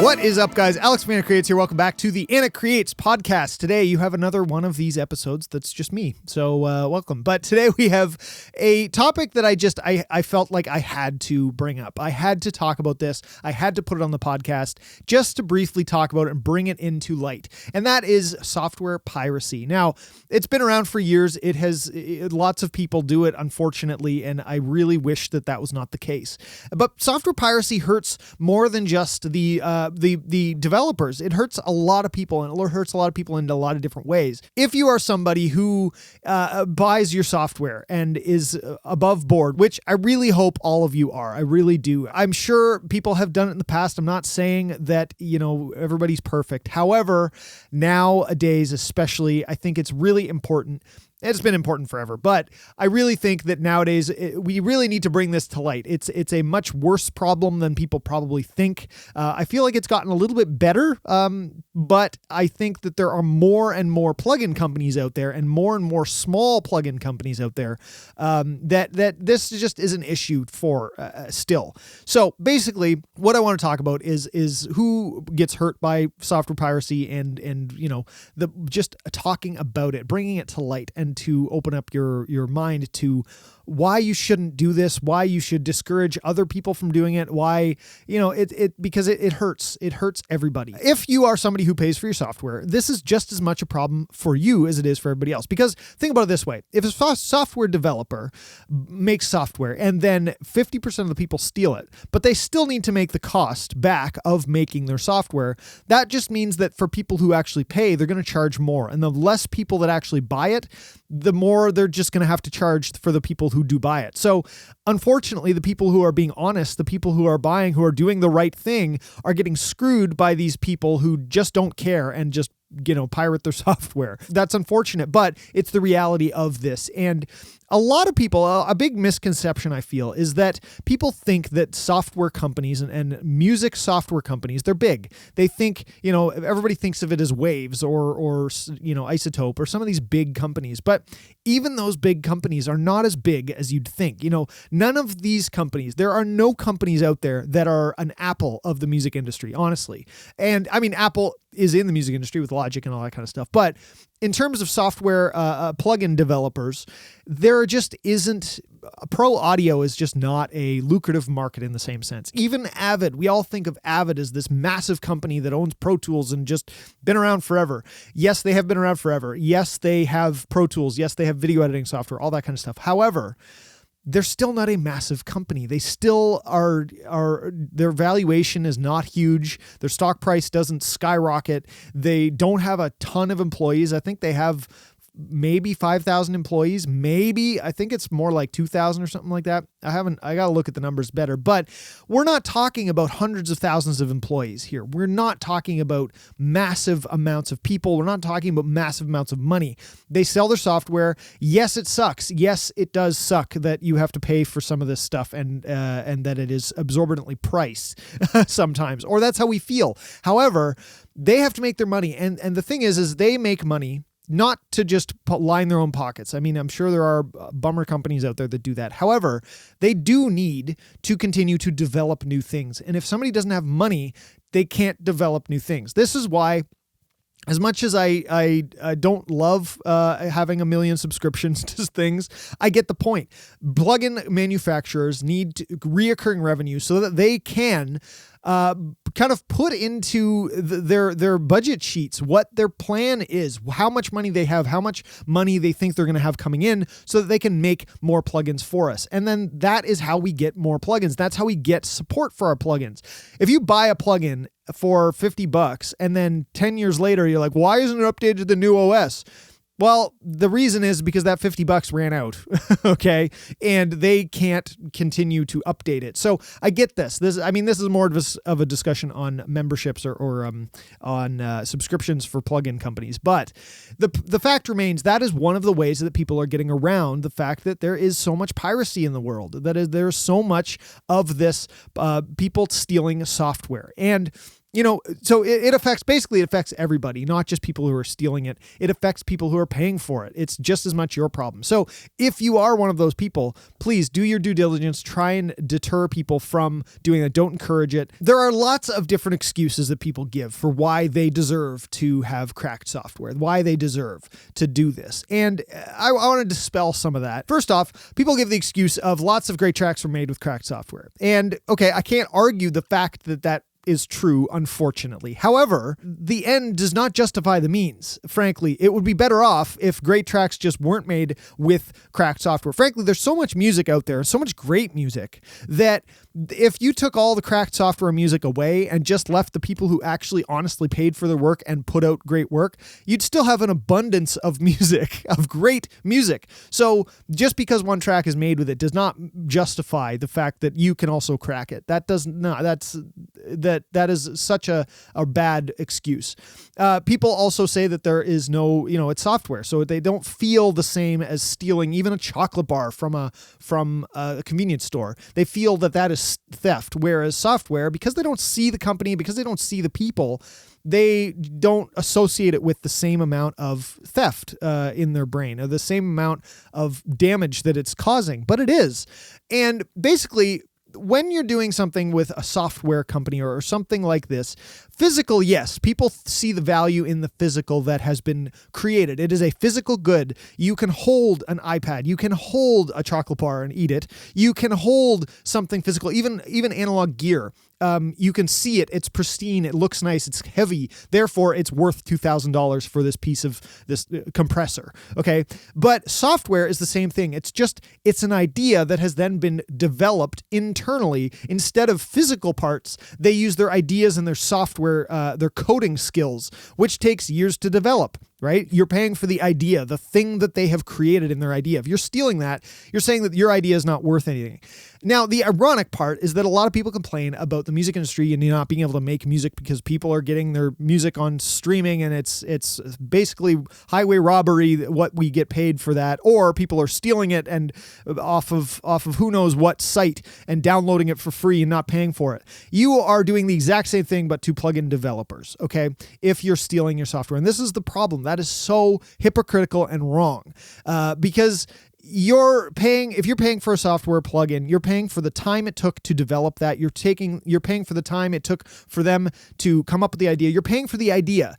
What is up, guys? Alex from ANAK here. Welcome back to the ANAK Creates podcast. Today, you have another one of these episodes that's just me. So welcome. But today we have a topic that I felt like I had to bring up. I had to talk about this. I had to put it on the podcast just to briefly talk about it and bring it into light. And that is software piracy. Now, it's been around for years. Lots of people do it, unfortunately, and I really wish that that was not the case. But software piracy hurts more than just the developers. It hurts a lot of people, and it hurts a lot of people in a lot of different ways. If you are somebody who buys your software and is above board, which I really hope all of you are, I really do. I'm sure people have done it in the past. I'm not saying that, everybody's perfect. However, nowadays, especially, I think it's really important. It's been important forever, but I really think that nowadays we really need to bring this to light. It's a much worse problem than people probably think. I feel like it's gotten a little bit better, but I think that there are more and more plugin companies out there and more small plugin companies out there that this just is an issue for still. So basically, what I want to talk about is who gets hurt by software piracy and just talking about it, bringing it to light, and to open up your mind to why you shouldn't do this, why you should discourage other people from doing it, why, because it hurts. It hurts everybody. If you are somebody who pays for your software, this is just as much a problem for you as it is for everybody else. Because think about it this way. If a software developer makes software and then 50% of the people steal it, but they still need to make the cost back of making their software, that just means that for people who actually pay, they're going to charge more. And the less people that actually buy it, the more they're just going to have to charge for the people who do buy it. So unfortunately, the people who are being honest, the people who are buying, who are doing the right thing, are getting screwed by these people who just don't care and just pirate their software. That's unfortunate, but it's the reality of this. And a lot of people, a big misconception I feel is that people think that software companies and music software companies, they're big. They think, everybody thinks of it as Waves or Isotope or some of these big companies, but even those big companies are not as big as you'd think. None of these companies, there are no companies out there that are an Apple of the music industry, honestly. And I mean, Apple is in the music industry with Logic and all that kind of stuff. But in terms of software plugin developers, there just isn't. Pro audio is just not a lucrative market in the same sense. Even Avid, we all think of Avid as this massive company that owns Pro Tools and just been around forever. Yes, they have been around forever. Yes, they have Pro Tools. Yes, they have video editing software, all that kind of stuff. However, they're still not a massive company. They still are their valuation is not huge. Their stock price doesn't skyrocket. They don't have a ton of employees. I think they have maybe 5,000 employees. Maybe, I think it's more like 2,000 or something like that. I got to look at the numbers better, but we're not talking about hundreds of thousands of employees here. We're not talking about massive amounts of people. We're not talking about massive amounts of money. They sell their software. Yes, it sucks. Yes, it does suck that you have to pay for some of this stuff and that it is exorbitantly priced sometimes, or that's how we feel. However, they have to make their money. And the thing is they make money not to just line their own pockets. I mean, I'm sure there are bummer companies out there that do that. However, they do need to continue to develop new things. And if somebody doesn't have money, they can't develop new things. This is why, as much as I don't love having a million subscriptions to things, I get the point. Plugin manufacturers need reoccurring revenue so that they can kind of put into their budget sheets what their plan is, how much money they have, how much money they think they're going to have coming in so that they can make more plugins for us. And then that is how we get more plugins. That's how we get support for our plugins. If you buy a plugin for $50 and then 10 years later, you're like, why isn't it updated to the new OS? Well, the reason is because that $50 ran out, okay? And they can't continue to update it. So I get this. This is more of a discussion on memberships or on subscriptions for plugin companies. But the fact remains that is one of the ways that people are getting around the fact that there is so much piracy in the world. That is, there's so much of this people stealing software. And So it affects everybody, not just people who are stealing it. It affects people who are paying for it. It's just as much your problem. So if you are one of those people, please do your due diligence. Try and deter people from doing that. Don't encourage it. There are lots of different excuses that people give for why they deserve to have cracked software, why they deserve to do this. And I want to dispel some of that. First off, people give the excuse of lots of great tracks were made with cracked software. And okay, I can't argue the fact that is true, unfortunately. However, the end does not justify the means. Frankly, it would be better off if great tracks just weren't made with cracked software. Frankly, there's so much music out there, so much great music, that if you took all the cracked software music away and just left the people who actually honestly paid for their work and put out great work, you'd still have an abundance of music, of great music. So just because one track is made with it does not justify the fact that you can also crack it. That is such a bad excuse. People also say that there is no, it's software, so they don't feel the same as stealing even a chocolate bar from a convenience store. They feel that is theft, whereas software, because they don't see the company, because they don't see the people, they don't associate it with the same amount of theft in their brain, or the same amount of damage that it's causing, but it is. And basically, when you're doing something with a software company or something like this, physical, yes, people see the value in the physical that has been created. It is a physical good. You can hold an iPad. You can hold a chocolate bar and eat it. You can hold something physical, even analog gear. You can see it. It's pristine. It looks nice. It's heavy. Therefore, it's worth $2,000 for this piece of this compressor. Okay. But software is the same thing. It's an idea that has then been developed internally. Instead of physical parts, they use their ideas and their software, their coding skills, which takes years to develop. Right? You're paying for the idea, the thing that they have created in their idea. If you're stealing that, you're saying that your idea is not worth anything. Now, the ironic part is that a lot of people complain about the music industry and not being able to make music because people are getting their music on streaming, and it's basically highway robbery, what we get paid for that, or people are stealing it and off of who knows what site and downloading it for free and not paying for it. You are doing the exact same thing, but to plugin developers, okay? If you're stealing your software. And this is the problem. That is so hypocritical and wrong, because if you're paying for a software plugin, you're paying for the time it took to develop that. You're paying for the time it took for them to come up with the idea. You're paying for the idea.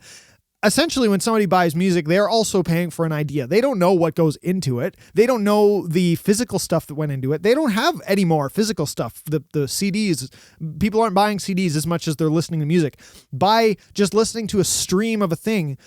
Essentially, when somebody buys music, they're also paying for an idea. They don't know what goes into it. They don't know the physical stuff that went into it. They don't have any more physical stuff. The CDs, people aren't buying CDs as much as they're listening to music. By just listening to a stream of a thing,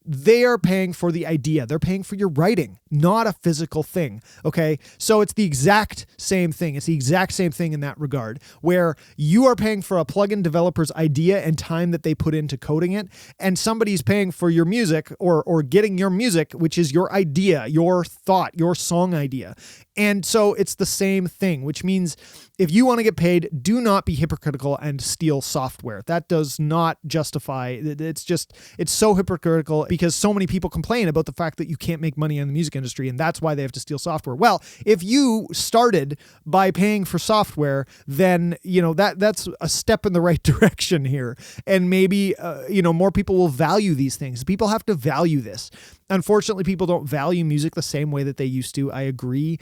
they are paying for the idea. They're paying for your writing, not a physical thing. Okay. So it's the exact same thing. It's the exact same thing in that regard, where you are paying for a plugin developer's idea and time that they put into coding it. And somebody's paying for your music or getting your music, which is your idea, your thought, your song idea. And so it's the same thing, which means if you want to get paid, do not be hypocritical and steal software. That does not justify. It's so hypocritical because so many people complain about the fact that you can't make money in the music industry, and that's why they have to steal software. Well, if you started by paying for software, then that's a step in the right direction here, and maybe more people will value these things. People have to value this. Unfortunately, people don't value music the same way that they used to. I agree,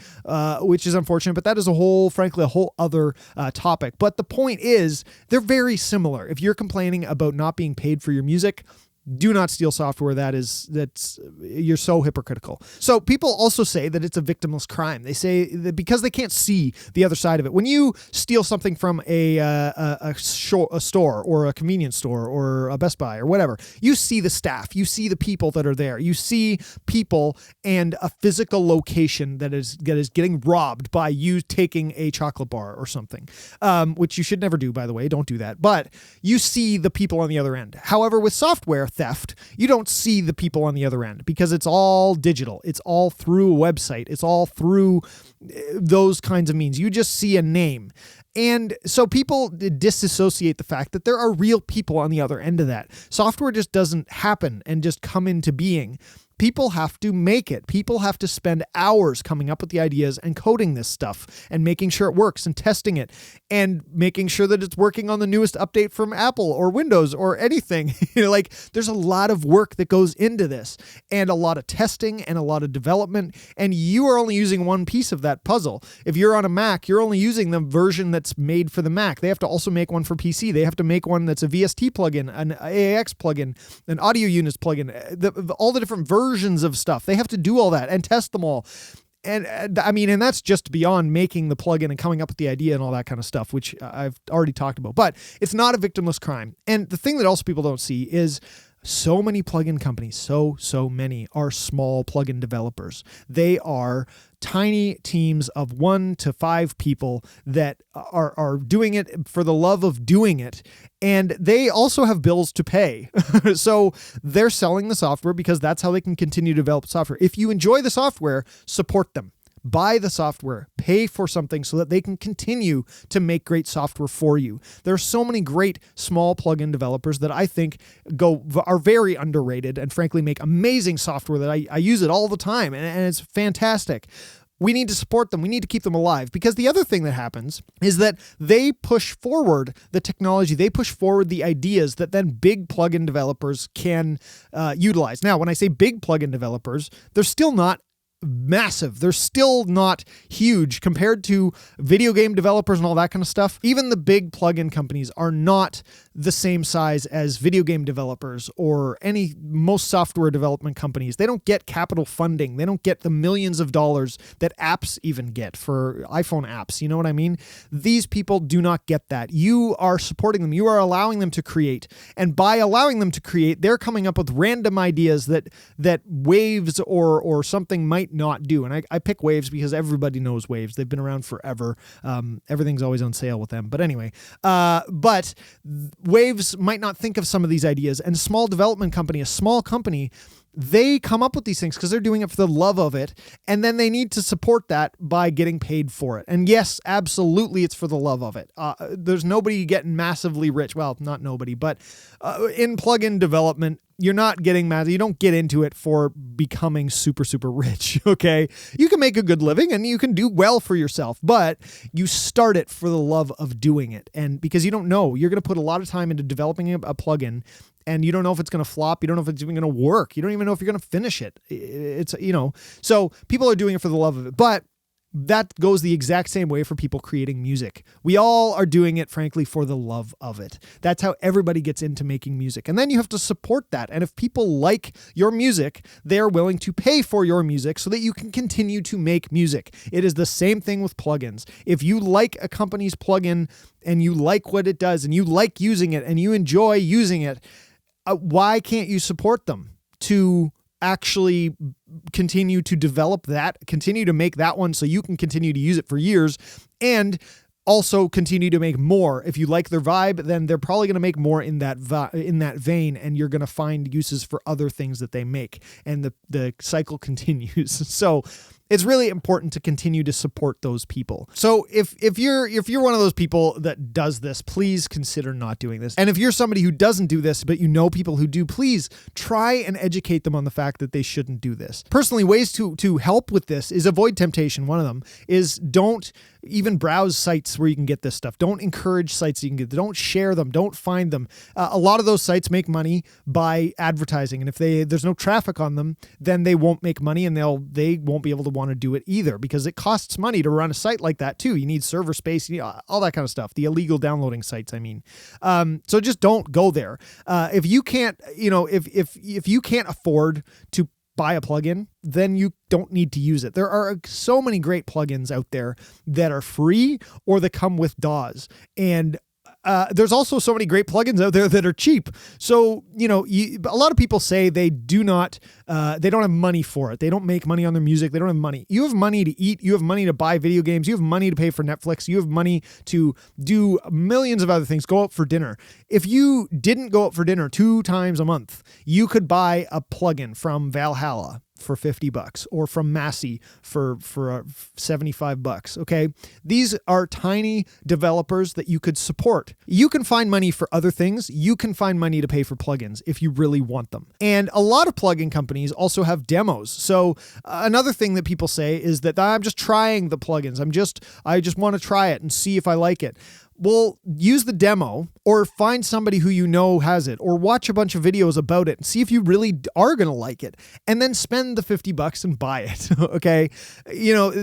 which is unfortunate, but that is a whole other topic. But the point is, they're very similar. If you're complaining about not being paid for your music, do not steal software. You're so hypocritical. So people also say that it's a victimless crime. They say that because they can't see the other side of it. When you steal something from a store or a convenience store or a Best Buy or whatever, you see the staff, you see the people that are there, you see people and a physical location that is getting robbed by you taking a chocolate bar or something, which you should never do, by the way. Don't do that. But you see the people on the other end. However, with software theft, you don't see the people on the other end because it's all digital. It's all through a website. It's all through those kinds of means. You just see a name. And so people disassociate the fact that there are real people on the other end of that. Software just doesn't happen and just come into being. People have to make it. People have to spend hours coming up with the ideas and coding this stuff and making sure it works and testing it and making sure that it's working on the newest update from Apple or Windows or anything. Like there's a lot of work that goes into this and a lot of testing and a lot of development. And you are only using one piece of that puzzle. If you're on a Mac, you're only using the version that's made for the Mac. They have to also make one for PC. They have to make one that's a VST plugin, an AAX plugin, an audio units plugin, all the different versions of stuff. They have to do all that and test them all. And and that's just beyond making the plugin and coming up with the idea and all that kind of stuff, which I've already talked about. But it's not a victimless crime. And the thing that also people don't see is so many plugin companies, so many are small plugin developers. They are tiny teams of 1 to 5 people that are doing it for the love of doing it. And they also have bills to pay. So they're selling the software because that's how they can continue to develop software. If you enjoy the software, support them. Buy the software, pay for something so that they can continue to make great software for you. There are so many great small plugin developers that I think are very underrated and frankly make amazing software that I use it all the time and it's fantastic. We need to support them. We need to keep them alive because the other thing that happens is that they push forward the technology. They push forward the ideas that then big plugin developers can utilize. Now, when I say big plugin developers, they're still not massive. They're still not huge compared to video game developers and all that kind of stuff. Even the big plugin companies are not the same size as video game developers or most software development companies. They don't get capital funding. They don't get the millions of dollars that apps even get for iPhone apps. You know what I mean? These people do not get that. You are supporting them. You are allowing them to create. And by allowing them to create, they're coming up with random ideas that Waves or something might not do. And I pick Waves because everybody knows Waves. They've been around forever. Everything's always on sale with them. But anyway, but Waves might not think of some of these ideas. And a small development company, a small company, they come up with these things because they're doing it for the love of it. And then they need to support that by getting paid for it. And yes, absolutely, it's for the love of it. There's nobody getting massively rich. Well, not nobody, but in plugin development, you're not getting mad. You don't get into it for becoming super, super rich. Okay. You can make a good living and you can do well for yourself, but you start it for the love of doing it. And because you don't know, you're going to put a lot of time into developing a plugin and you don't know if it's going to flop. You don't know if it's even going to work. You don't even know if you're going to finish it. So people are doing it for the love of it, but that goes the exact same way for people creating music. We all are doing it, frankly, for the love of it. That's how everybody gets into making music. And then you have to support that. And if people like your music, they're willing to pay for your music so that you can continue to make music. It is the same thing with plugins. If you like a company's plugin and you like what it does and you like using it and you enjoy using it, why can't you support them to actually continue to develop that, continue to make that one so you can continue to use it for years and also continue to make more. If you like their vibe, then they're probably going to make more in that vein, and you're going to find uses for other things that they make, and the cycle continues. So it's really important to continue to support those people. So if you're one of those people that does this, please consider not doing this. And if you're somebody who doesn't do this, but you know people who do, please try and educate them on the fact that they shouldn't do this. Personally, ways to help with this is avoid temptation. One of them is don't even browse sites where you can get this stuff. Don't encourage sites you can get. Don't share them. Don't find them. A lot of those sites make money by advertising. And if there's no traffic on them, then they won't make money and they won't be able to want to do it either because it costs money to run a site like that too. You need server space, all that kind of stuff. The illegal downloading sites, I mean. So just don't go there. If you can't, if you can't afford to buy a plugin, then you don't need to use it. There are so many great plugins out there that are free or that come with DAWs. And there's also so many great plugins out there that are cheap. So, a lot of people say they don't have money for it. They don't make money on their music. They don't have money. You have money to eat. You have money to buy video games. You have money to pay for Netflix. You have money to do millions of other things. Go out for dinner. If you didn't go out for dinner 2 times a month, you could buy a plugin from Valhalla for $50 or from Massey for $75. Okay. These are tiny developers that you could support. You can find money for other things. You can find money to pay for plugins if you really want them. And a lot of plugin companies also have demos. So another thing that people say is that I'm just trying the plugins. I just want to try it and see if I like it. Well, use the demo or find somebody who you know has it, or watch a bunch of videos about it and see if you really are going to like it, and then spend the $50 and buy it. Okay.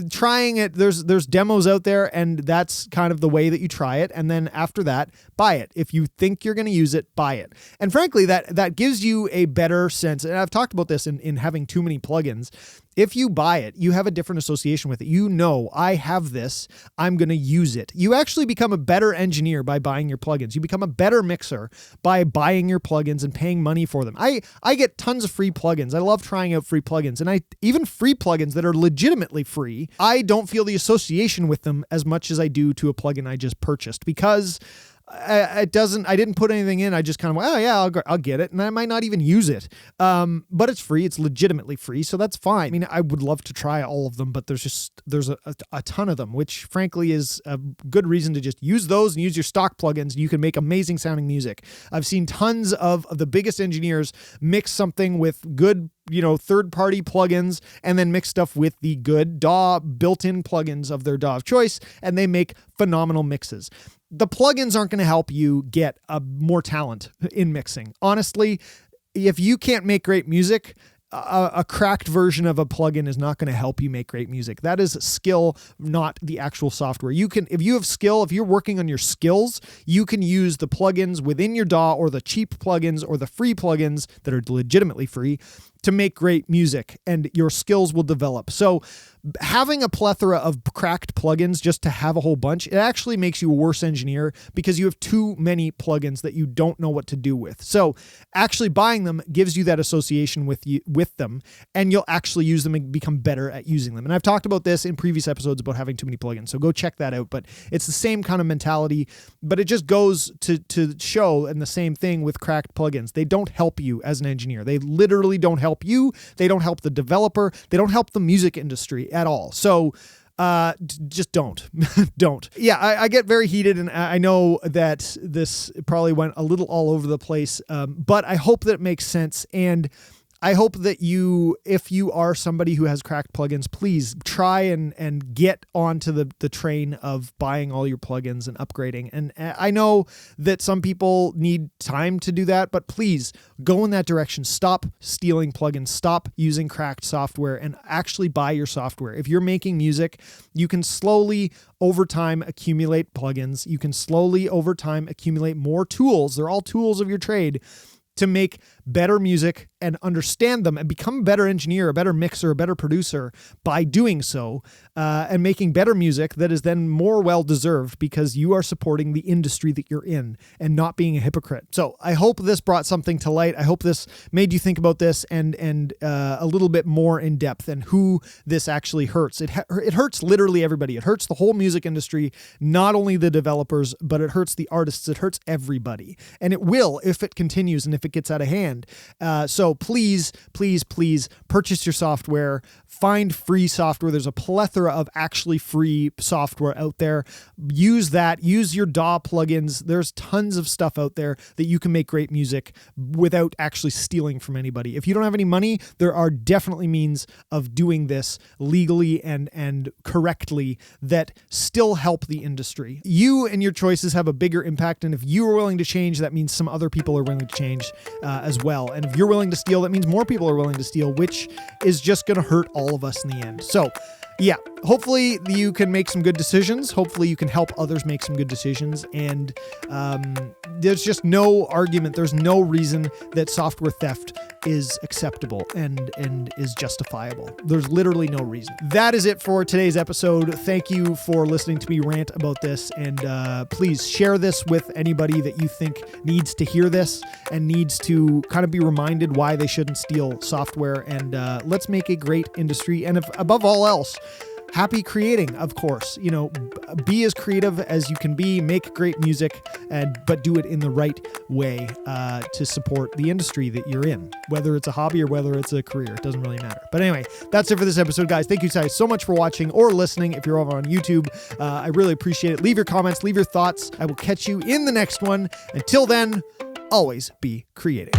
Trying it, there's demos out there, and that's kind of the way that you try it. And then after that, buy it. If you think you're going to use it, buy it. And frankly, that gives you a better sense. And I've talked about this in having too many plugins. If you buy it, you have a different association with it. You know, I have this, I'm going to use it. You actually become a better engineer by buying your plugins. You become a better mixer by buying your plugins and paying money for them. I get tons of free plugins. I love trying out free plugins, and even free plugins that are legitimately free, I don't feel the association with them as much as I do to a plugin I just purchased, because I didn't put anything in. I just kind of went, oh yeah, I'll get it. And I might not even use it. But it's free. It's legitimately free. So that's fine. I mean, I would love to try all of them, but there's a ton of them, which frankly is a good reason to just use those and use your stock plugins. You can make amazing sounding music. I've seen tons of the biggest engineers mix something with good, third-party plugins, and then mix stuff with the good DAW built-in plugins of their DAW of choice, and they make phenomenal mixes. The plugins aren't going to help you get more talent in mixing. Honestly, if you can't make great music, a cracked version of a plugin is not going to help you make great music. That is skill, not the actual software. If you have skill, if you're working on your skills, you can use the plugins within your DAW, or the cheap plugins, or the free plugins that are legitimately free, to make great music, and your skills will develop. So having a plethora of cracked plugins just to have a whole bunch, it actually makes you a worse engineer, because you have too many plugins that you don't know what to do with. So actually buying them gives you that association with them, and you'll actually use them and become better at using them. And I've talked about this in previous episodes about having too many plugins, so go check that out. But it's the same kind of mentality, but it just goes to show, and the same thing with cracked plugins. They don't help you as an engineer. They literally don't help you. They don't help the developer. They don't help the music industry at all. So just don't. Yeah, I get very heated, and I know that this probably went a little all over the place, but I hope that it makes sense. And I hope that if you are somebody who has cracked plugins, please try and get onto the train of buying all your plugins and upgrading. And I know that some people need time to do that, but please go in that direction. Stop stealing plugins. Stop using cracked software, and actually buy your software. If you're making music, you can slowly over time accumulate plugins. You can slowly over time accumulate more tools. They're all tools of your trade to make better music and understand them and become a better engineer, a better mixer, a better producer by doing so, and making better music that is then more well-deserved because you are supporting the industry that you're in and not being a hypocrite. So I hope this brought something to light. I hope this made you think about this and a little bit more in depth and who this actually hurts. It hurts literally everybody. It hurts the whole music industry, not only the developers, but it hurts the artists. It hurts everybody. And it will if it continues and if it gets out of hand. So please purchase your software. Find free software. There's a plethora of actually free software out there. Use that. Use your DAW plugins. There's tons of stuff out there that you can make great music without actually stealing from anybody. If you don't have any money, there are definitely means of doing this legally and correctly that still help the industry. You and your choices have a bigger impact, and if you are willing to change, that means some other people are willing to change as well. And if you're willing to steal, that means more people are willing to steal, which is just going to hurt all of us in the end. So yeah, hopefully you can make some good decisions. Hopefully you can help others make some good decisions. And there's just no argument. There's no reason that software theft is acceptable and is justifiable. There's literally no reason. That is it for today's episode. Thank you for listening to me rant about this. And please share this with anybody that you think needs to hear this and needs to kind of be reminded why they shouldn't steal software. And let's make a great industry. And if above all else, happy creating, of course. Be as creative as you can be, make great music, but do it in the right way to support the industry that you're in, whether it's a hobby or whether it's a career. It doesn't really matter. But anyway, that's it for this episode, guys. Thank you guys so much for watching or listening. If you're over on YouTube, I really appreciate it. Leave your comments, leave your thoughts. I will catch you in the next one. Until then, always be creating.